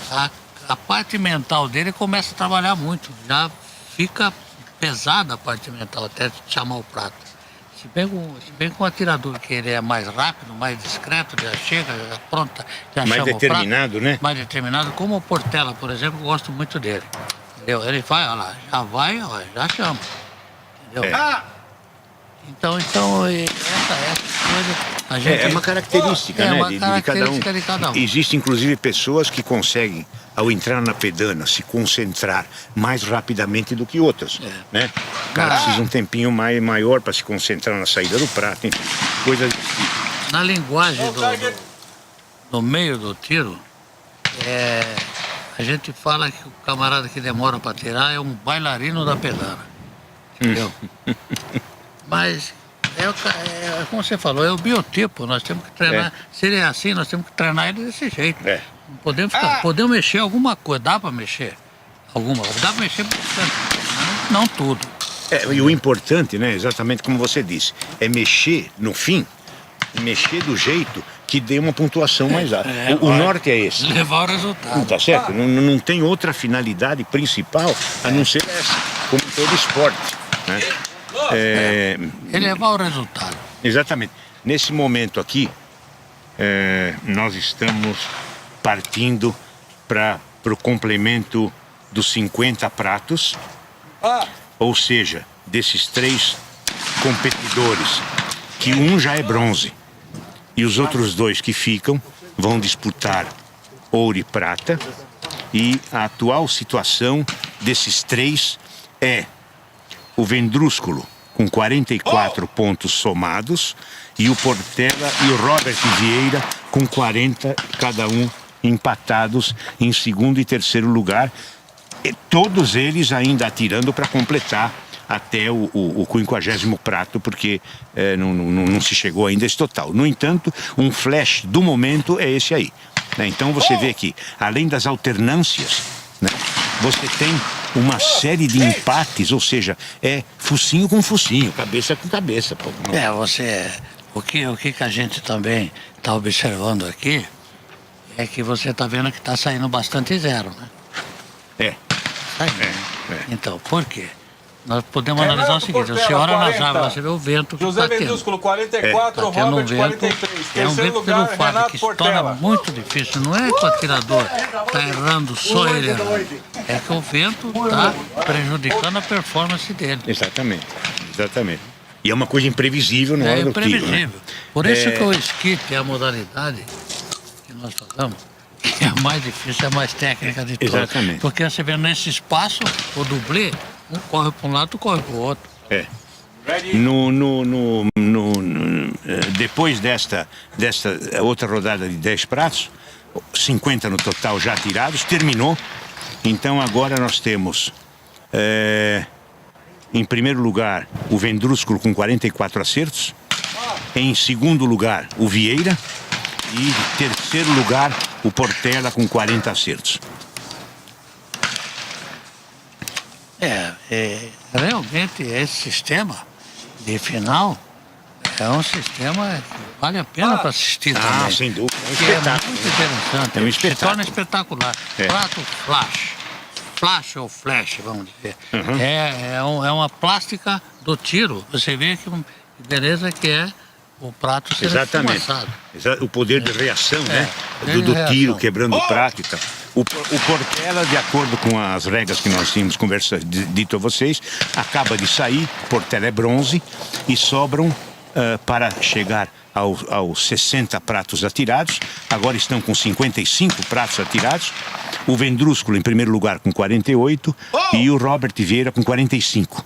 a parte mental dele começa a trabalhar muito, já fica pesada a parte mental até de chamar o prato. Se bem com o atirador, que ele é mais rápido, mais discreto, já chega, já pronta, já mais chama determinado, o prato, né? Mais determinado, como o Portela, por exemplo, eu gosto muito dele. Entendeu? Ele vai, olha lá, já vai, ó, já chama. Entendeu? Então essa coisa a gente... É uma característica, né, de cada um. Existem inclusive pessoas que conseguem, ao entrar na pedana, se concentrar mais rapidamente do que outras, né? O cara precisa um tempinho maior para se concentrar na saída do prato, enfim, coisas desse tipo. Na linguagem do meio do tiro, a gente fala que o camarada que demora para tirar é um bailarino da pedana. Entendeu? Mas, como você falou, é o biotipo. Nós temos que treinar. Se ele é assim, nós temos que treinar ele desse jeito. Não podemos ficar. Podemos mexer alguma coisa. Dá para mexer? Dá para mexer bastante. Não tudo. E o importante, né, exatamente como você disse, é mexer no fim, mexer do jeito que dê uma pontuação mais alta. O norte é esse. Levar o resultado. Tá certo? Não tem outra finalidade principal a não ser essa, como todo esporte. Né? Levar o resultado. Exatamente. Nesse momento aqui, nós estamos partindo para o complemento dos 50 pratos. Ou seja, desses 3 competidores, que um já é bronze e os outros 2 que ficam vão disputar ouro e prata. E a atual situação desses 3 é o Vendrúsculo com 44 pontos somados e o Portela e o Robert Vieira com 40, cada um empatados em segundo e terceiro lugar. E todos eles ainda atirando para completar até o 50º prato, porque não se chegou ainda a esse total. No entanto, um flash do momento é esse aí. Né? Então você vê que, além das alternâncias, né, você tem uma série de empates, ou seja, é focinho com focinho, cabeça com cabeça. Pô. O que a gente também está observando aqui é que você está vendo que está saindo bastante zero, né? Então, por quê? Nós podemos analisar o seguinte: você olha nas árvores, você vê o vento que José está tendo. Vendrúsculo, 44, Robert, 43. Terceiro lugar, Renato que se torna Portela. muito difícil. Não é que o atirador está errando só ele errando. É que o vento está prejudicando a performance dele. Exatamente. E é uma coisa imprevisível na hora do tiro. É imprevisível. Por isso que o skip é a modalidade que nós falamos, que é a mais difícil, é a mais técnica de todas. Exatamente. Porque você vê nesse espaço, o dublê, um corre para um lado, outro corre para o outro. Depois desta outra rodada de 10 pratos, 50 no total já atirados, terminou. Então agora nós temos, em primeiro lugar, o Vendrúsculo com 44 acertos. Em segundo lugar, o Vieira. E em terceiro lugar, o Portela com 40 acertos. Realmente esse sistema de final é um sistema que vale a pena para assistir também. Sem dúvida. É um espetáculo. espetáculo. É muito interessante. É um espetáculo. Se torna espetacular. Prato flash. Flash ou flash, vamos dizer. É uma plástica do tiro. Você vê que beleza que é o prato ser esfumaçado. O poder de reação, né? Do tiro, quebrando o prato e tal. O Portela, de acordo com as regras que nós tínhamos dito a vocês, acaba de sair. Portela é bronze e sobram para chegar aos 60 pratos atirados. Agora estão com 55 pratos atirados. O Vendrúsculo em primeiro lugar com 48 e o Robert Vieira com 45.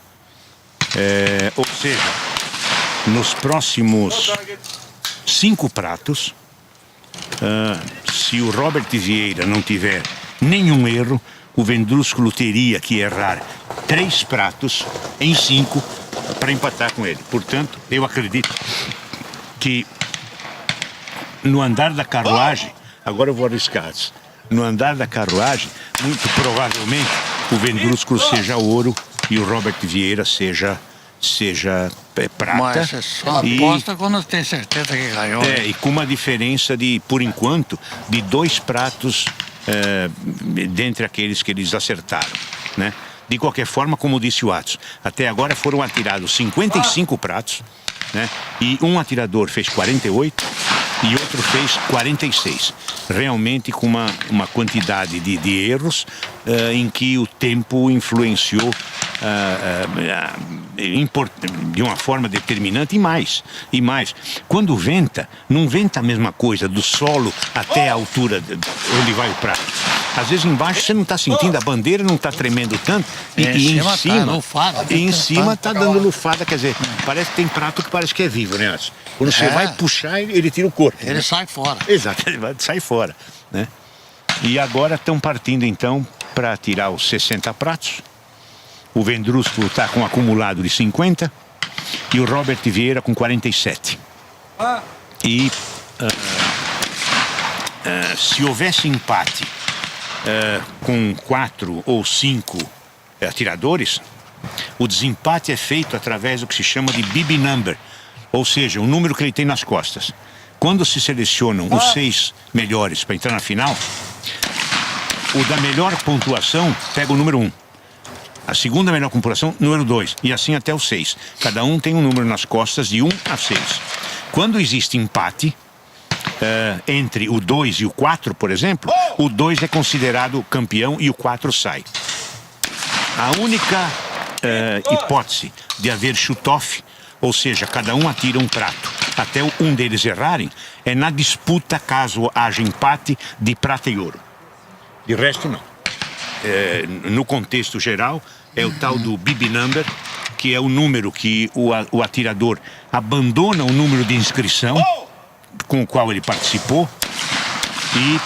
Ou seja, nos próximos 5 pratos, se o Robert Vieira não tiver nenhum erro, o Vendrúsculo teria que errar 3 pratos em 5 para empatar com ele. Portanto, eu acredito que no andar da carruagem, agora eu vou arriscar, no andar da carruagem, muito provavelmente o Vendrúsculo seja ouro e o Robert Vieira seja prata. Mas você só aposta quando tem certeza que ganhou. E com uma diferença de, por enquanto, de 2 pratos dentre aqueles que eles acertaram, né? De qualquer forma, como disse o Atos, até agora foram atirados 55 pratos, né? E um atirador fez 48 e outro fez 46. Realmente com uma quantidade de erros em que o tempo influenciou de uma forma determinante e mais. Quando venta, não venta a mesma coisa do solo até a altura onde vai o prato. Às vezes embaixo você não está sentindo, a bandeira não está tremendo tanto. E em cima está dando lufada, quer dizer, parece que tem prato que parece que é vivo, né? Quando você vai puxar, ele tira o corpo. Ele sai fora. Exato, ele sai fora, né? E agora estão partindo então para tirar os 60 pratos. O Vendrúsculo está com um acumulado de 50 e o Robert Vieira com 47. E se houvesse empate com 4 ou 5 atiradores, o desempate é feito através do que se chama de BB number, ou seja, o número que ele tem nas costas. Quando se selecionam os 6 melhores para entrar na final, o da melhor pontuação pega o número 1. A segunda melhor pontuação, número 2. E assim até o 6. Cada um tem um número nas costas de 1 a 6. Quando existe empate, entre o 2 e o 4, por exemplo, o 2 é considerado campeão e o 4 sai. A única hipótese de haver shoot-off, ou seja, cada um atira um prato, até um deles errarem, é na disputa, caso haja empate, de prata e ouro. De resto, não. No contexto geral, é o tal do BB number, que é o número que o atirador abandona o número de inscrição com o qual ele participou e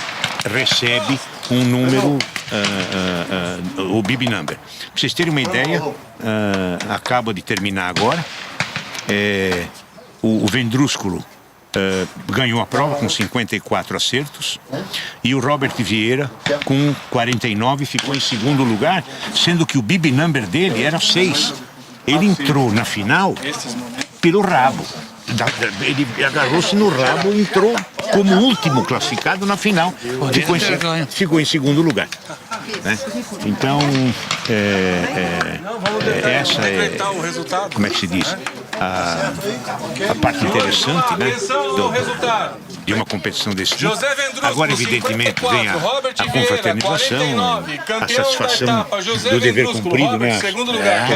recebe um número, o BB number. Para vocês terem uma ideia, acaba de terminar agora, o Vendrúsculo ganhou a prova com 54 acertos e o Robert Vieira com 49 ficou em segundo lugar, sendo que o BB number dele era 6. Ele entrou na final pelo rabo. Ele agarrou-se no rabo e entrou como último classificado na final. Ficou em segundo lugar, né? Então, essa é, como é que se diz, a parte interessante, né, de uma competição desse tipo. Agora, evidentemente, vem a confraternização, a satisfação do dever cumprido, né? Quer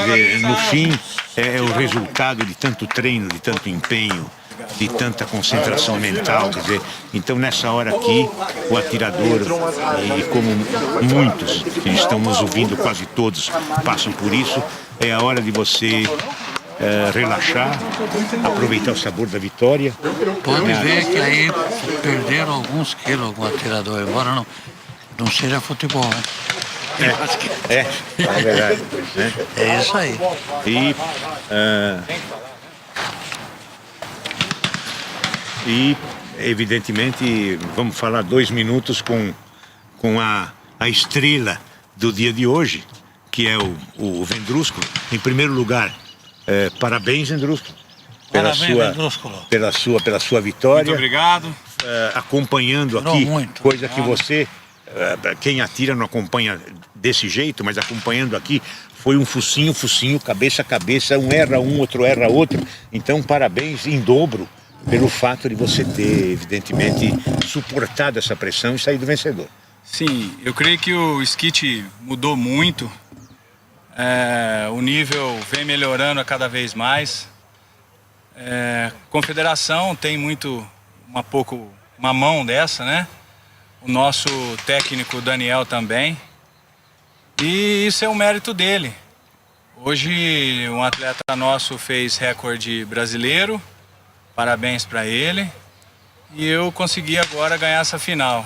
dizer, no fim, é o resultado de tanto treino, de tanto empenho, de tanta concentração mental, quer dizer, então nessa hora aqui, o atirador, e como muitos que estão nos ouvindo, quase todos passam por isso, é a hora de você relaxar, aproveitar o sabor da vitória. Pode ver que aí perderam alguns quilos algum atirador, embora não seja futebol, né? É verdade, né? É isso aí. E evidentemente, vamos falar 2 minutos com a estrela do dia de hoje, que é o Vendrúsculo. Em primeiro lugar, parabéns, Vendrúsculo, pela sua vitória. Muito obrigado. Acompanhando aqui, coisa que você, quem atira não acompanha desse jeito, mas acompanhando aqui, foi um focinho, cabeça a cabeça, um erra um, outro erra outro. Então, parabéns em dobro pelo fato de você ter, evidentemente, suportado essa pressão e saído vencedor. Sim, eu creio que o skate mudou muito. O nível vem melhorando a cada vez mais. Confederação tem uma mão dessa, né? O nosso técnico Daniel também. E isso é um mérito dele. Hoje um atleta nosso fez recorde brasileiro. Parabéns para ele. E eu consegui agora ganhar essa final.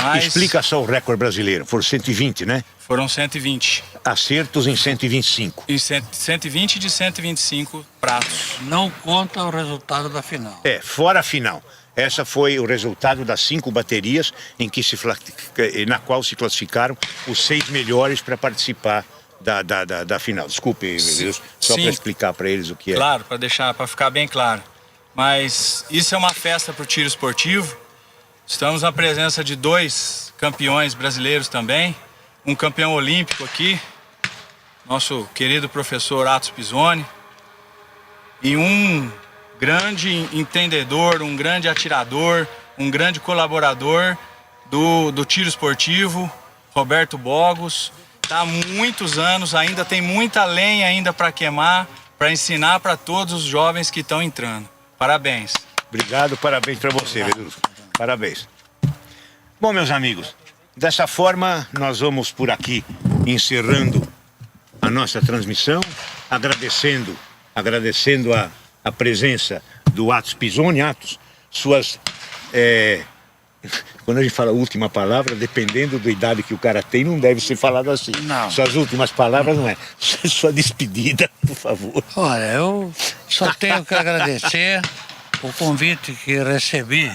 Mas explica só o recorde brasileiro. Foram 120, né? Foram 120. Acertos em 125. E 120 de 125 pratos. Não conta o resultado da final. Fora a final. Essa foi o resultado das 5 baterias na qual se classificaram os 6 melhores para participar da final. Desculpe, só para explicar para eles o que é. Claro, para ficar bem claro. Mas isso é uma festa para o tiro esportivo. Estamos na presença de 2 campeões brasileiros também. Um campeão olímpico aqui, nosso querido professor Atos Pisoni. E um grande entendedor, um grande atirador, um grande colaborador do tiro esportivo, Roberto Bogos. Está há muitos anos, ainda tem muita lenha ainda para queimar, para ensinar para todos os jovens que estão entrando. Parabéns. Obrigado, parabéns para você, Vedrúsculo. Parabéns. Bom, meus amigos, Dessa forma, nós vamos por aqui encerrando a nossa transmissão, agradecendo a presença do Atos Pisoni. Atos, suas... Quando a gente fala a última palavra, dependendo da idade que o cara tem, não deve ser falado assim. Não. Suas últimas palavras não é. Sua despedida, por favor. Olha, eu só tenho que agradecer o convite que recebi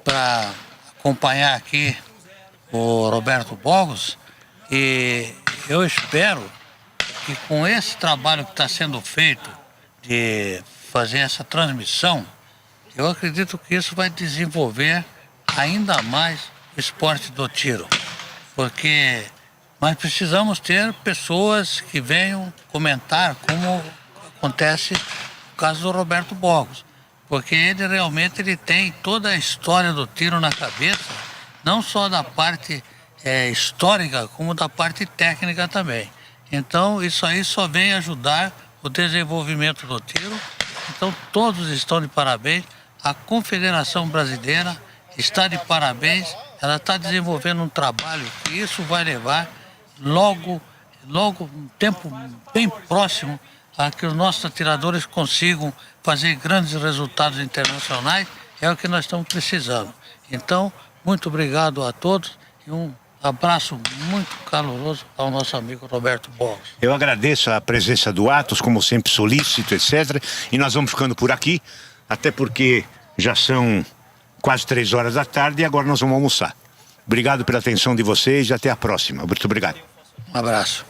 para acompanhar aqui o Roberto Bogos, e eu espero que com esse trabalho que está sendo feito de fazer essa transmissão, eu acredito que isso vai desenvolver ainda mais o esporte do tiro, porque nós precisamos ter pessoas que venham comentar como acontece no caso do Roberto Bogos, porque ele realmente tem toda a história do tiro na cabeça, não só da parte histórica, como da parte técnica também. Então isso aí só vem ajudar o desenvolvimento do tiro. Então todos estão de parabéns, a Confederação Brasileira está de parabéns, ela está desenvolvendo um trabalho que isso vai levar logo um tempo bem próximo a que os nossos atiradores consigam fazer grandes resultados internacionais, é o que nós estamos precisando. Então, muito obrigado a todos e um abraço muito caloroso ao nosso amigo Roberto Bogos. Eu agradeço a presença do Atos, como sempre solícito, etc. E nós vamos ficando por aqui, até porque já são quase 3 horas da tarde e agora nós vamos almoçar. Obrigado pela atenção de vocês e até a próxima. Muito obrigado. Um abraço.